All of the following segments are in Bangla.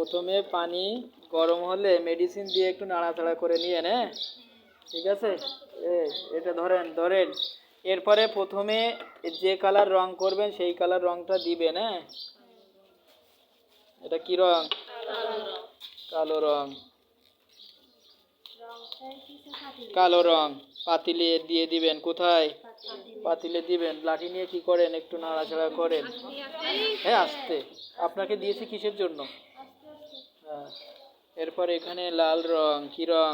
প্রথমে পানি গরম হলে মেডিসিন দিয়ে একটু নাড়াচাড়া করে নিয়েন, হ্যাঁ? ঠিক আছে, এটা ধরেন ধরেন। এরপরে প্রথমে যে কালার রং করবেন সেই কালার রংটা দিবেন, হ্যাঁ? এটা কি রং? কালো রং। কালো রং পাতিলে দিয়ে দিবেন। কোথায়? পাতিলে দিবেন। লাঠি নিয়ে কি করেন? একটু নাড়াচাড়া করেন। হ্যাঁ, আস্তে। আপনাকে দিয়েছি কিসের জন্য? হ্যাঁ। এরপর এখানে লাল রং। কি রং?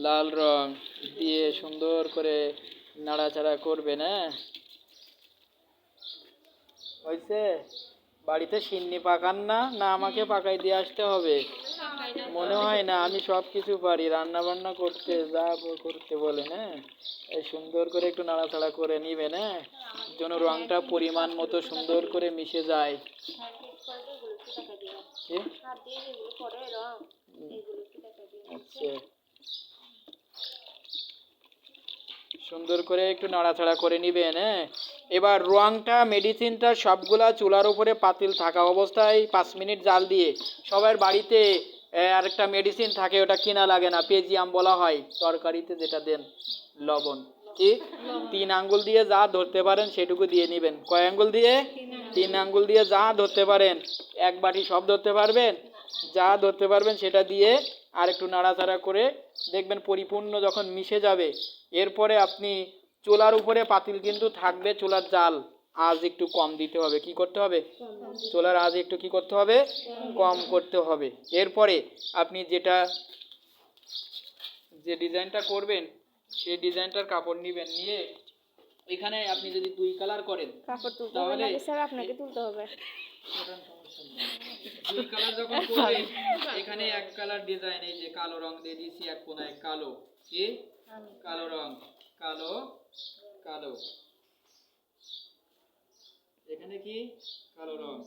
লাল রং দিয়ে সুন্দর করে নাড়াচাড়া করবেন, হ্যাঁ? হয়েছে? বাড়িতে সিন্নি পাকান না? না আমাকে পাকাই দিয়ে আসতে হবে? মনে হয় না, আমি সব কিছু পারি রান্না বান্না করতে, যা করতে বলেন, হ্যাঁ? এই সুন্দর করে একটু নাড়াচাড়া করে নিবেন, হ্যাঁ? যেন রংটা পরিমাণ মতো সুন্দর করে মিশে যায়। আচ্ছা, সুন্দর করে একটু নাড়াচাড়া করে নিবেন, হ্যাঁ? এবার রংটা মেডিসিনটা সবগুলা চুলার উপরে পাতিল থাকা অবস্থায় 5 মিনিট জাল দিয়ে, সবার বাড়িতে আরেকটা মেডিসিন থাকে, ওটা কিনা লাগে না, পেজিয়াম বলা হয়, তরকারিতে যেটা দেন, লবণ। কি 3 আঙ্গুল দিয়ে যা ধরতে পারেন সেটুকু দিয়ে নেবেন। কয় আঙ্গুল দিয়ে? 3 আঙ্গুল দিয়ে যা ধরতে পারেন। এক বাটি সব ধরতে পারবেন? যা ধরতে পারবেন সেটা দিয়ে আর একটু নাড়াচাড়া করে দেখবেন পরিপূর্ণ যখন মিশে যাবে। এরপরে আপনি চুলার উপরে পাতিল কিন্তু থাকবে, চুলার জাল আজ একটু কম দিতে হবে। কি করতে হবে? চুলার আজ একটু কি করতে হবে? কম করতে হবে। এরপরে আপনি যে ডিজাইনটা করবেন সেই ডিজাইনটার কাপড় নেবেন, নিয়ে এখানে আপনি যদি 2 কালার করেন তাহলে আপনাকে তুলতে হবে। 2 কালার যখন করবেন, এখানে এক কালার ডিজাইন, এই যে কালো রং দিয়ে দিয়েছি এক কোনায়, কালো। কি? কালো রং, কালো কালো। এখানে কি? কালো রং।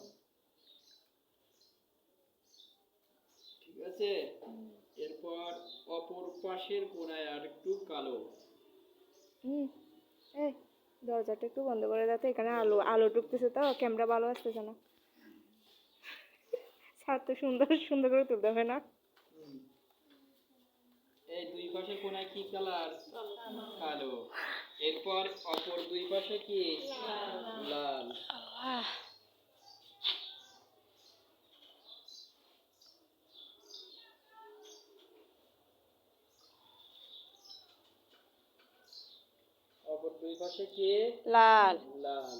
ঠিক আছে? এরপর অপর পাশের কোনায় আর একটু কালো। দরজাটা একটু বন্ধ করে দাও তো, এখানে আলো ঢুকতেছে তো, ক্যামেরা ভালো আসতেছে না। স্যার তো সুন্দর সুন্দর করে তুলতে হবে না? এই 2 পাশের কোনায় কি কালার? কালো। এরপর অপর 2 পাশে কি? লাল। অপর 2 পাশে কি? লাল। লাল।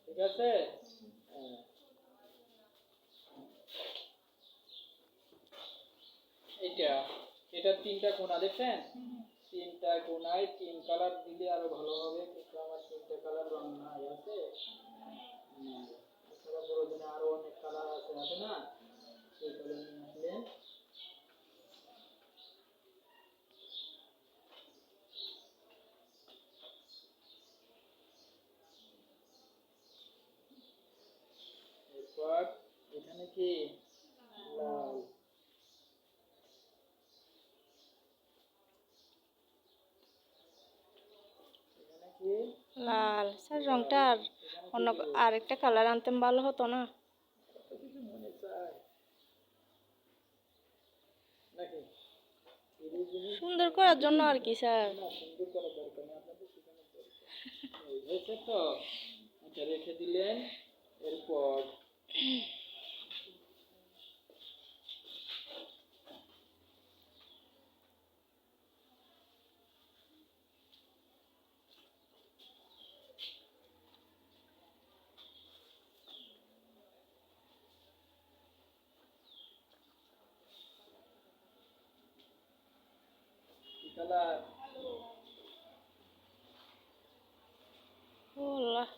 ঠিক আছে? এটা 3টা কোণা দেখছেন? 3টা কোণায় 3 কালার দিলে আরো ভালো হবে, কিন্তু আমার 3টা কালার রং নাই, আছে? এছাড়া প্রয়োজনে আরো অনেক কালার আছে না? সেই কালার নিয়ে আসলেন। এরপর এখানে কি? লাল। এখানে কি? লাল। স্যার রংটা আর অন্য আরেকটা কালার আনতেন ভালো হতো না? কিছু মনে চায় নাকি? সুন্দর করার জন্য আর কি স্যার। না, সুন্দর করার দরকার নেই, আপনাদের শেখানোর দরকার। হয়েছে তো? এটা রেখে দিলেন। এরপর কি কালার? আল্লাহ।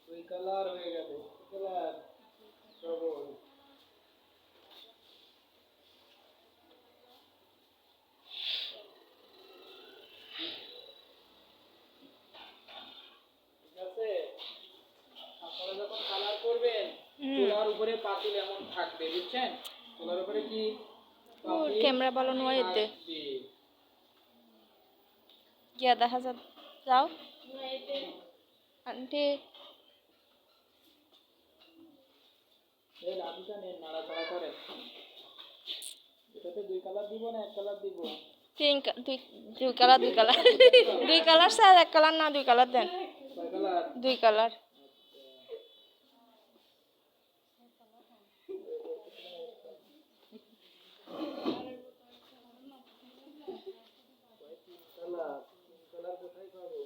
2 কালার হয়ে গেল। কি কালার? সবুজ। ঠিক আছে? আপনারা যখন কালার করবেন চুলার উপরে পাতিল এমন থাকবে, বুঝছেন? চুলার উপরে কি ওর ক্যামেরা ভালো নয় এতে গিয়া দেখা যাও আন্টি এই লাঠিটা নেন, নাড়াচাড়া করেন। এটাতে 2 কালার দিব না 1 কালার দিব? দুই কালার দুই কালার স্যার, 1 কালার না, 2 কালার দেন। কয় কালার? 2 কালার। কালার কোথায় পাবো?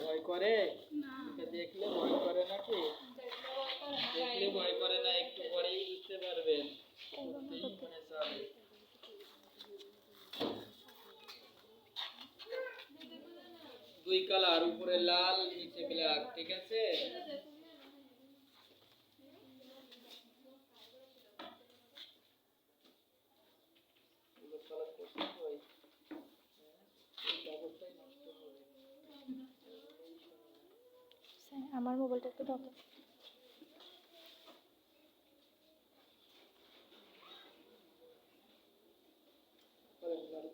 ভয় করে? এটা দেখলে ভয় করে নাকি? দেখলে ভয় করে না, একটু পরেই বুঝতে পারবেন। সত্যিই মনে চাবে। 2 কালার, উপরে লাল নিচে ব্ল্যাক, ঠিক আছে? এগুলো কালার করতে হয়। এই কাগজটাই নষ্ট করে। আমার মোবাইলটা একটু দাও। করেন, গাড়ি